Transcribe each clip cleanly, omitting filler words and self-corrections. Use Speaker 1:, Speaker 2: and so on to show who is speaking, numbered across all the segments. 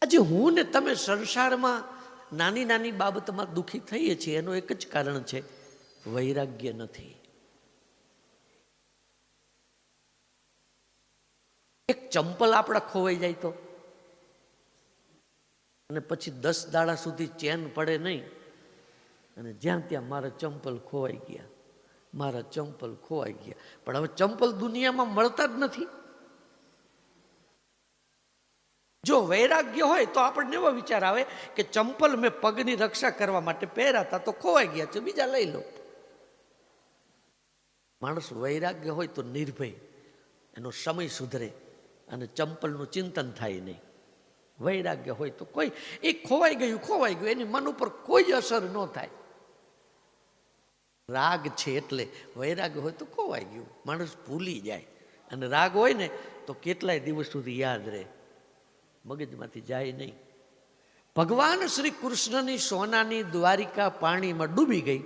Speaker 1: આજે હું ને તમે સંસારમાં નાની નાની બાબતમાં દુઃખી થઈએ છીએ એનું એક જ કારણ છે, વૈરાગ્ય નથી. એક ચંપલ આપણા ખોવાઈ જાય તો, અને પછી 10 દાડા સુધી ચેન પડે નહીં, અને જ્યાં ત્યાં મારા ચંપલ ખોવાઈ ગયા, મારા ચંપલ ખોવાઈ ગયા. પણ હવે ચંપલ દુનિયામાં મળતા જ નથી. જો વૈરાગ્ય હોય તો આપણને એવો વિચાર આવે કે ચંપલ મેં પગની રક્ષા કરવા માટે પહેર્યા હતા તો ખોવાઈ ગયા છે, બીજા લઈ લો. માણસ વૈરાગ્ય હોય તો નિર્ભય, એનો સમય સુધરે અને ચંપલનું ચિંતન થાય નહીં. વૈરાગ્ય હોય તો કોઈ એ ખોવાઈ ગયું, એની મન ઉપર કોઈ અસર ન થાય. રાગ છે એટલે વૈરાગ્ય હોય તો ખોવાઈ ગયું, માણસ ભૂલી જાય. અને રાગ હોય ને તો કેટલાય દિવસ સુધી યાદ રહે, મગજમાંથી જાય નહીં. ભગવાન શ્રી કૃષ્ણની સોનાની દ્વારિકા પાણીમાં ડૂબી ગઈ,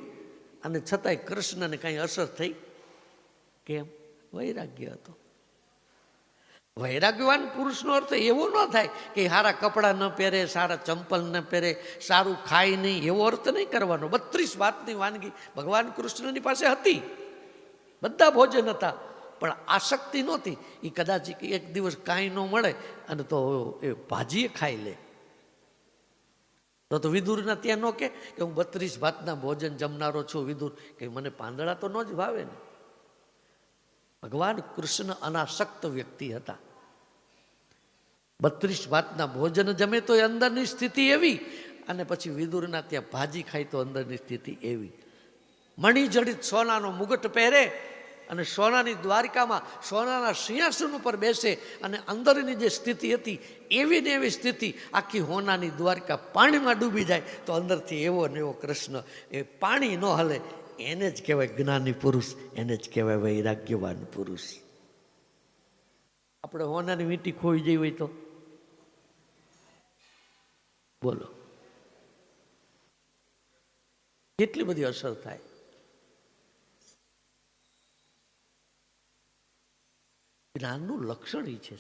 Speaker 1: અને છતાંય કૃષ્ણને કાંઈ અસર થઈ? કેમ? વૈરાગ્ય હતો. વૈરાગ્યવાન પુરુષનો અર્થ એવો ન થાય કે સારા કપડાં ન પહેરે, સારા ચંપલ ન પહેરે, સારું ખાય નહીં, એવો અર્થ નહીં કરવાનો. 32 વાતની વાનગી ભગવાન કૃષ્ણની પાસે હતી, બધા ભોજન હતા, પણ આસક્તિ નહોતી. એ કદાચ એક દિવસ કાંઈ ન મળે અને તો એ ભાજીએ ખાઈ લે, તો વિદુરના ત્યાં ન કે હું 32 ભાતના ભોજન જમનારો છું વિદુર, કે મને પાંદડા તો ન જ ભાવે ને. ભગવાન કૃષ્ણ અનાસક્ત વ્યક્તિ હતા. 32 ભાતના ભોજન જમે તો અંદરની સ્થિતિ એવી, અને પછી વિદુરના ત્યાં ભાજી ખાય તો અંદરની સ્થિતિ એવી. મણિજડિત સોનાનો મુગટ પહેરે અને સોનાની દ્વારિકામાં સોનાના સિંહાસન ઉપર બેસે, અને અંદરની જે સ્થિતિ હતી એવી ને એવી સ્થિતિ, આખી હોનાની દ્વારિકા પાણીમાં ડૂબી જાય તો અંદરથી એવો ને એવો કૃષ્ણ. એ પાણી ન હલે, એને જ કહેવાય જ્ઞાની પુરુષ, એને જ કહેવાય વૈરાગ્યવાન પુરુષ. આપણે હોનાની વીંટી ખોઈ જઈ હોય તો બોલો કેટલી બધી અસર થાય. જ્ઞાનનું લક્ષણ એ છે